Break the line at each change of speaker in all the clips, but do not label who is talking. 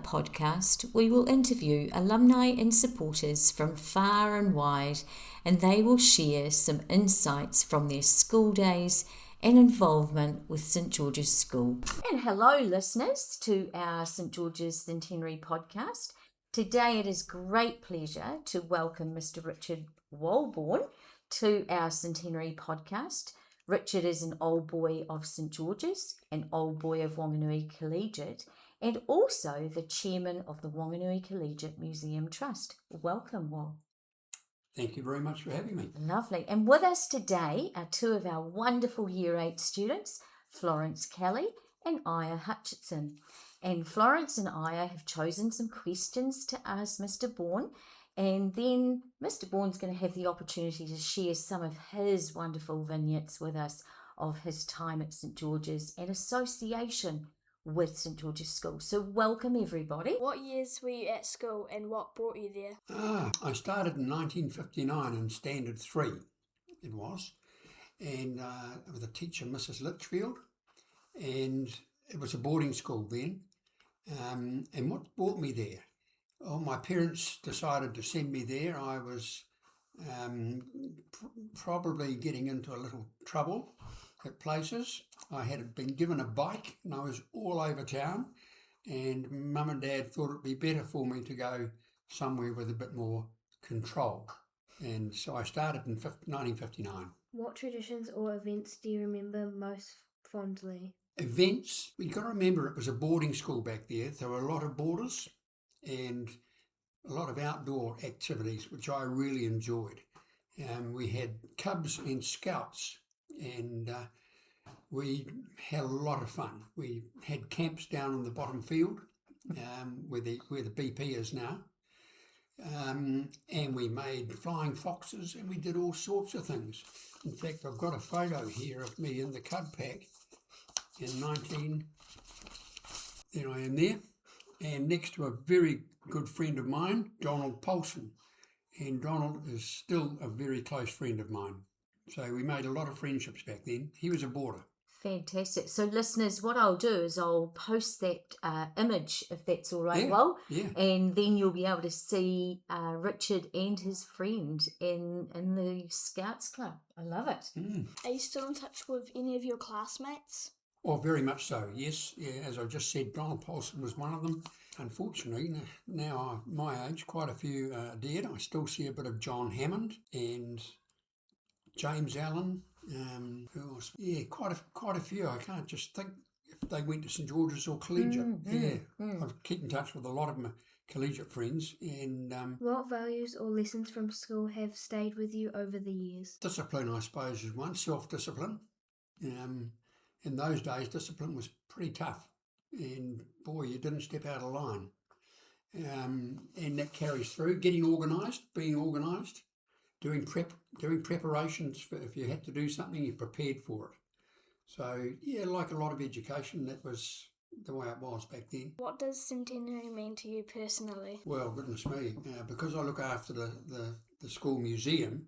podcast, we will interview alumni and supporters from far and wide, and they will share some insights from their school days and involvement with St George's School. And hello, listeners, to our St George's Centenary podcast. Today it is great pleasure to welcome Mr Richard Bourne to our Centenary podcast. Richard is an old boy of St George's, an old boy of Wanganui Collegiate, and also the chairman of the Wanganui Collegiate Museum Trust. Welcome, Wal.
Thank you very much for having me.
Lovely. And with us today are two of our wonderful Year 8 students, Florence Kelly and Aya Hutchinson. And Florence and Aya have chosen some questions to ask Mr Bourne, and then Mr Bourne's going to have the opportunity to share some of his wonderful vignettes with us of his time at St George's and association with St George's School. So welcome everybody.
What years were you at school and what brought you there?
I started in 1959 in Standard 3, it was, and with a teacher, Mrs Litchfield, and it was a boarding school then. And what brought me there? Oh, my parents decided to send me there. I was probably getting into a little trouble at places. I had been given a bike and I was all over town, and Mum and Dad thought it'd be better for me to go somewhere with a bit more control. And so I started in 1959.
What traditions or events do you remember most fondly?
Events, you've got to remember it was a boarding school back there. There were a lot of boarders and a lot of outdoor activities, which I really enjoyed. We had Cubs and Scouts, and we had a lot of fun. We had camps down in the bottom field, where the BP is now, and we made flying foxes, and we did all sorts of things. In fact, I've got a photo here of me in the Cub pack in there I am there, and next to a very good friend of mine, Donald Paulson, and Donald is still a very close friend of mine. So we made a lot of friendships back then. He was a boarder.
Fantastic. So listeners, what I'll do is I'll post that image, if that's all right,
Yeah.
And then you'll be able to see Richard and his friend in the Scouts Club. I love it.
Are you still in touch with any of your classmates?
Oh, very much so, yes. Yeah, as I just said, Donald Paulson was one of them. Unfortunately, now my age, quite a few are dead. I still see a bit of John Hammond and James Allen. Who else? Yeah, quite a few. I can't just think if they went to St George's or Collegiate. I keep in touch with a lot of my collegiate friends. And
What values or lessons from school have stayed with you over the years?
discipline, I suppose, is one. Self-discipline. In those days, discipline was pretty tough. And boy, you didn't step out of line. And that carries through. Being organised, doing preparations for if you had to do something, you prepared for it. So yeah, like a lot of education, that was the way it was back then.
What does Centenary mean to you personally?
Well, goodness me, because I look after the school museum,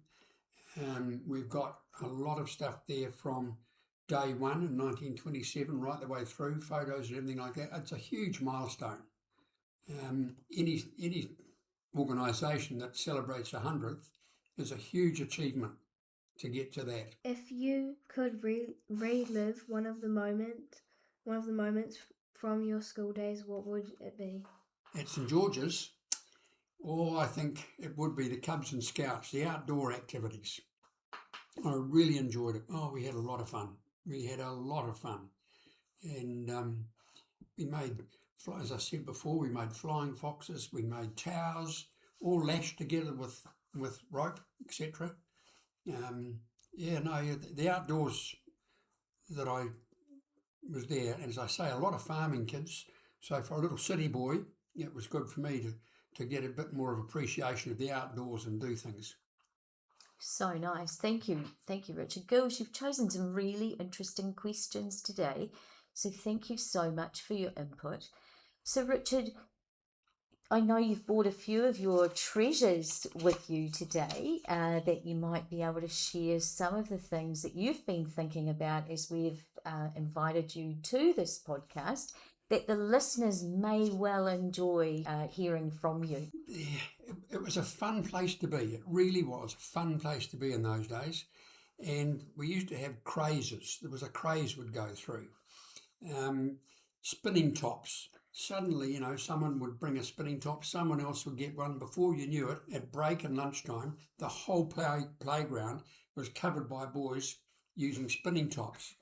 we've got a lot of stuff there from day one in 1927 right the way through, photos and everything like that. It's a huge milestone. Any organisation that celebrates 100th is a huge achievement to get to that.
If you could relive one of the moments from your school days, what would it be?
At St George's, I think it would be the Cubs and Scouts, the outdoor activities. I really enjoyed it. Oh, we had a lot of fun. And we made, as I said before, we made flying foxes, we made towers, all lashed together with rope, etc. The outdoors that I was there, and as I say, a lot of farming kids. So for a little city boy, it was good for me to get a bit more of appreciation of the outdoors and do things.
So nice. Thank you, Richard. Girls, you've chosen some really interesting questions today. So thank you so much for your input. So Richard, I know you've brought a few of your treasures with you today that you might be able to share some of the things that you've been thinking about as we've invited you to this podcast. that the listeners may well enjoy hearing from you?
Yeah, it was a fun place to be. It really was a fun place to be in those days. And we used to have crazes. There was a craze would go through. Spinning tops. Suddenly, someone would bring a spinning top, someone else would get one. Before you knew it, at break and lunchtime, the whole playground was covered by boys using spinning tops.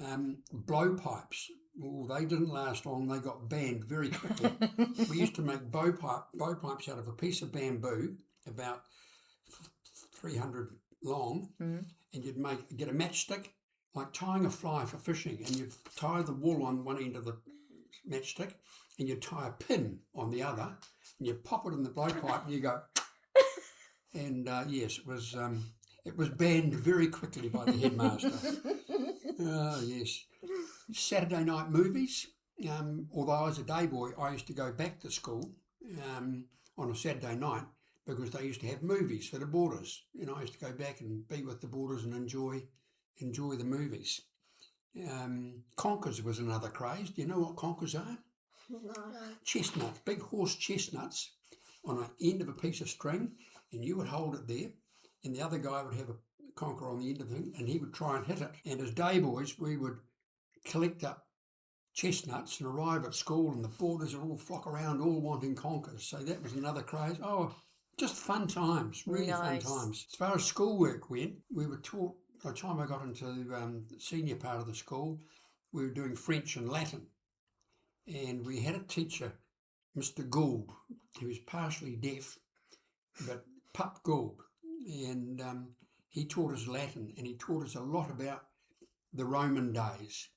Blowpipes. Well, they didn't last long. They got banned very quickly. We used to make blowpipes out of a piece of bamboo, about 300 long, and you'd get a matchstick, like tying a fly for fishing, and you'd tie the wool on one end of the matchstick, and you'd tie a pin on the other, and you pop it in the blowpipe, and you go, and yes, it was banned very quickly by the headmaster. Yes. Saturday night movies. Although I was a day boy, I used to go back to school on a Saturday night because they used to have movies for the boarders. And I used to go back and be with the boarders and enjoy the movies. Conkers was another craze. Do you know what conkers are?
No.
Chestnuts, big horse chestnuts on an end of a piece of string, and you would hold it there, and the other guy would have a conker on the end of it, and he would try and hit it. And as day boys, we would collect up chestnuts and arrive at school, and the boarders would all flock around, all wanting conkers. So that was another craze. Oh, just fun times, really
Nice.
fun times. As far as schoolwork went, we were taught, by the time I got into the senior part of the school, we were doing French and Latin. And we had a teacher, Mr. Gould. He was partially deaf, but Pup Gould. And he taught us Latin, and he taught us a lot about the Roman days.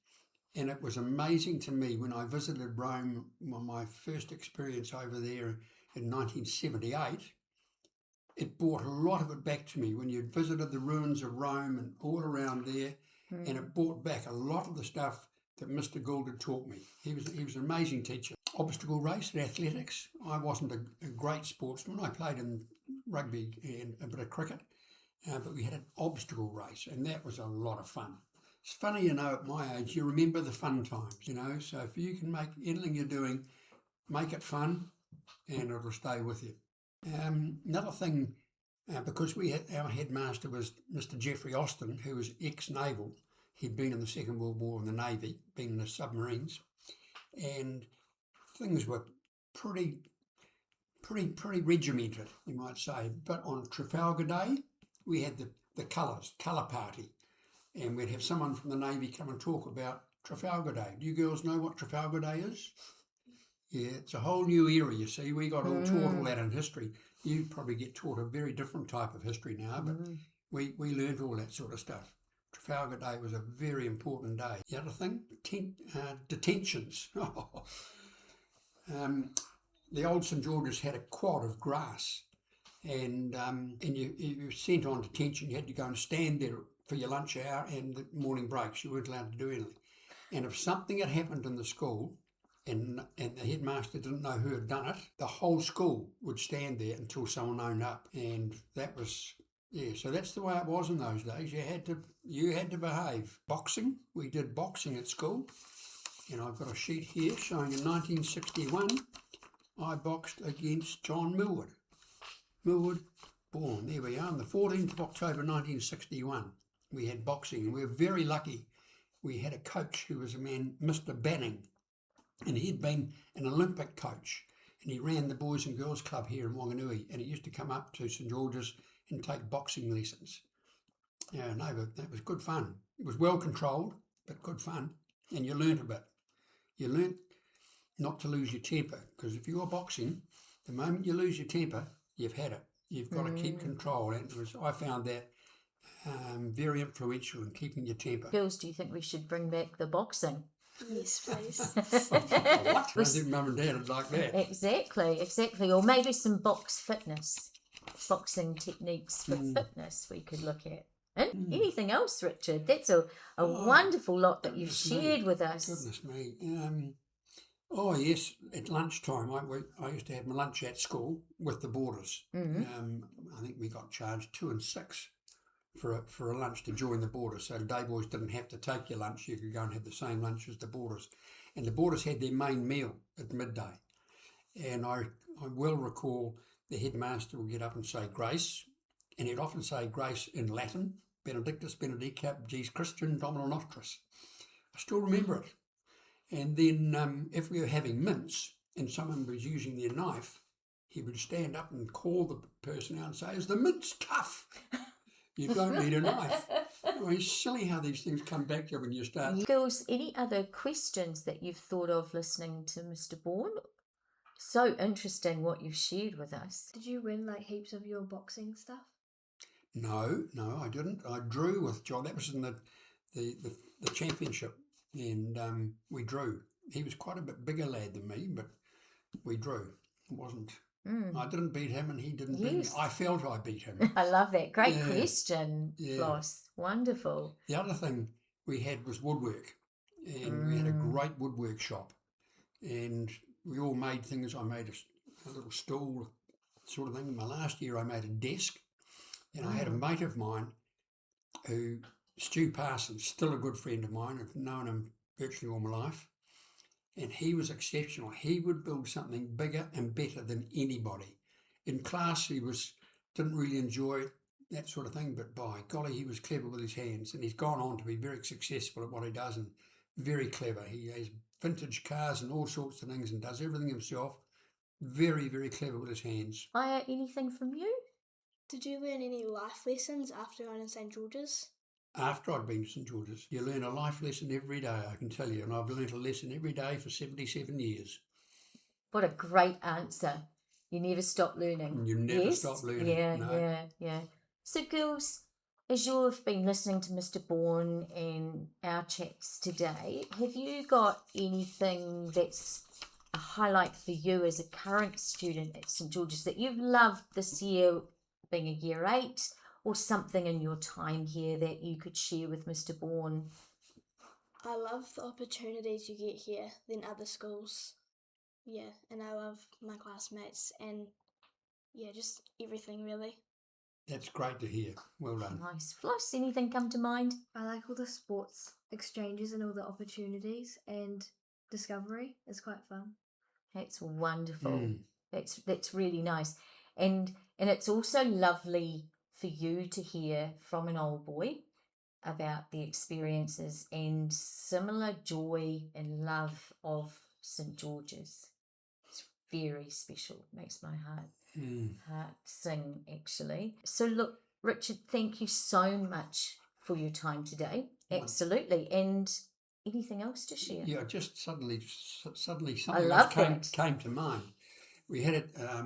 And it was amazing to me when I visited Rome, my first experience over there in 1978. It brought a lot of it back to me when you visited the ruins of Rome and all around there, and it brought back a lot of the stuff that Mr. Gould had taught me. He was an amazing teacher. Obstacle race and athletics. I wasn't a great sportsman. I played in rugby and a bit of cricket, but we had an obstacle race, and that was a lot of fun. It's funny, at my age, you remember the fun times, so if you can make anything you're doing, make it fun, and it'll stay with you. Another thing, because our headmaster was Mr. Geoffrey Austin, who was ex-naval. He'd been in the Second World War in the Navy, been in the submarines, and things were pretty regimented, you might say. But on Trafalgar Day, we had the colour party, and we'd have someone from the Navy come and talk about Trafalgar Day. Do you girls know what Trafalgar Day is? Yeah, it's a whole new era, you see. We got all taught all that in history. You probably get taught a very different type of history now, but we learned all that sort of stuff. Trafalgar Day was a very important day. The other thing, detentions. The old St. George's had a quad of grass, and you were sent on detention. You had to go and stand there for your lunch hour and the morning breaks. You weren't allowed to do anything. And if something had happened in the school and the headmaster didn't know who had done it, the whole school would stand there until someone owned up. And that was, so that's the way it was in those days. You had to behave. Boxing, we did boxing at school. And I've got a sheet here showing in 1961, I boxed against John Millward Bourne. There we are, on the 14th of October 1961. We had boxing, and we were very lucky. We had a coach who was a man, Mr. Banning, and he'd been an Olympic coach, and he ran the Boys and Girls Club here in Wanganui, and he used to come up to St. George's and take boxing lessons. But that was good fun. It was well controlled, but good fun, and you learnt a bit. You learnt not to lose your temper, because if you're boxing, the moment you lose your temper, you've had it. You've got to keep control, and I found that very influential in keeping your temper.
Girls, do you think we should bring back the boxing?
Yes, please.
What? I think Mum and Dad would like that.
Exactly. Or maybe some boxing techniques for fitness we could look at. And anything else, Richard? That's a wonderful lot that you've shared with us.
Goodness me. Yes, at lunchtime, I used to have my lunch at school with the boarders. I think we got charged 2 and 6 for a lunch to join the boarders. So the day boys didn't have to take your lunch. You could go and have the same lunch as the boarders. and the boarders had their main meal at midday. And I well recall the headmaster would get up and say grace, and he'd often say grace in Latin, Benedictus benedicat Jes Christian Domino Nostris. I still remember it. And then if we were having mince and someone was using their knife, he would stand up and call the person out and say, "Is the mince tough? You don't need a knife." It's silly how these things come back to you when you start.
Girls, any other questions that you've thought of listening to Mr. Bourne? So interesting what you've shared with us.
Did you win like heaps of your boxing stuff?
No, I didn't. I drew with John. That was in the championship, and we drew. He was quite a bit bigger lad than me, but we drew. It wasn't. I didn't beat him, and he didn't beat me. I felt I beat him.
I love that. Great question, Floss. Wonderful.
The other thing we had was woodwork, and we had a great woodwork shop, and we all made things. I made a little stool sort of thing. In my last year, I made a desk, and I had a mate of mine who, Stu Parsons, still a good friend of mine. I've known him virtually all my life, and he was exceptional. He would build something bigger and better than anybody. In class, he didn't really enjoy that sort of thing, but by golly, he was clever with his hands, and he's gone on to be very successful at what he does and very clever. He has vintage cars and all sorts of things and does everything himself. Very, very clever with his hands.
Aya, anything from you?
Did you learn any life lessons after going to St. George's?
After I'd been to St. George's, you learn a life lesson every day, I can tell you, and I've learned a lesson every day for 77 years.
What a great answer. You never stop learning.
You never stop learning.
Yeah. So, girls, as you've been listening to Mr. Bourne and our chats today, have you got anything that's a highlight for you as a current student at St. George's that you've loved this year, being a year 8, or something in your time here that you could share with Mr. Bourne?
I love the opportunities you get here than other schools. Yeah, and I love my classmates and, just everything really.
That's great to hear. Well done.
Nice. Floss, anything come to mind?
I like all the sports exchanges and all the opportunities, and discovery is quite fun.
That's wonderful. That's really nice. And it's also lovely for you to hear from an old boy about the experiences and similar joy and love of St. George's. It's very special. Makes my heart sing, actually. So look, Richard, thank you so much for your time today. Absolutely. And anything else to share?
Yeah, just suddenly something else came to mind. We had a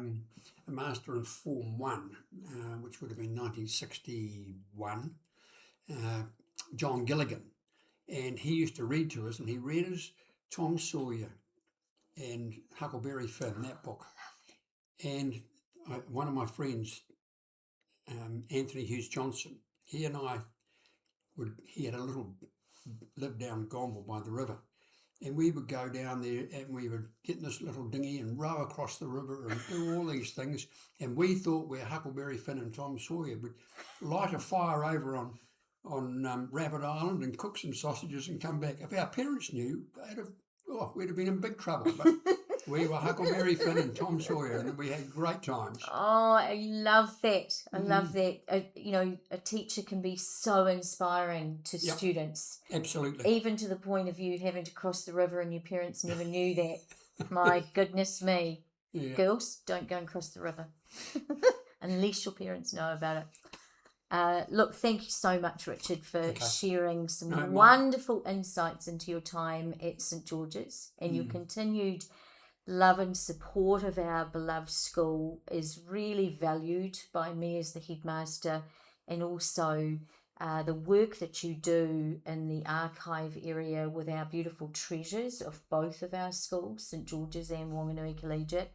master in Form 1, which would have been 1961, John Gilligan. And he used to read to us, and he read us Tom Sawyer and Huckleberry Finn, that book. And one of my friends, Anthony Hughes Johnson, he and I he had a little, lived down Gomble by the river. And we would go down there and we would get in this little dinghy and row across the river and do all these things. And we thought we're Huckleberry Finn and Tom Sawyer. We'd light a fire over on Rabbit Island and cook some sausages and come back. If our parents knew, we'd have been in big trouble. But we were Huckleberry Finn and Tom Sawyer, and we had great times.
Oh, I love that. I love that. A teacher can be so inspiring to students.
Absolutely.
Even to the point of you having to cross the river and your parents never knew that. My goodness me. Yeah. Girls, don't go and cross the river unless your parents know about it. Look, thank you so much, Richard, for sharing some wonderful insights into your time at St. George's, and your continued love and support of our beloved school is really valued by me as the headmaster, and also the work that you do in the archive area with our beautiful treasures of both of our schools, St. George's and Wanganui Collegiate,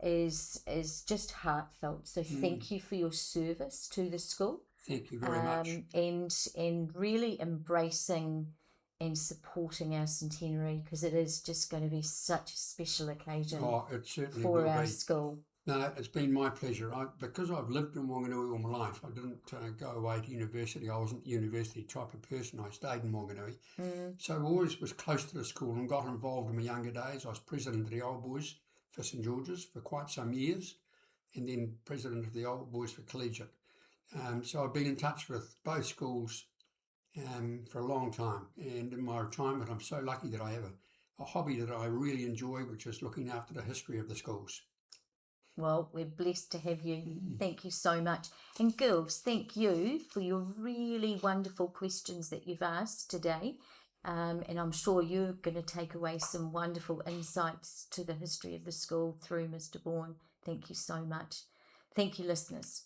is just heartfelt. So thank you for your service to the school.
Thank you very much.
And really embracing and supporting our centenary, because it is just going to be such a special occasion
It certainly
for
will
our
be.
school.
No, it's been my pleasure. Because I've lived in Wanganui all my life, I didn't go away to university. I wasn't a university type of person. I stayed in Wanganui. So I always was close to the school and got involved in my younger days. I was president of the Old Boys for St George's for quite some years, and then president of the Old Boys for Collegiate. So I've been in touch with both schools for a long time. And in my retirement, I'm so lucky that I have a hobby that I really enjoy, which is looking after the history of the schools.
Well, we're blessed to have you. Thank you so much. And girls, thank you for your really wonderful questions that you've asked today. And I'm sure you're going to take away some wonderful insights to the history of the school through Mr. Bourne. Thank you so much. Thank you, listeners.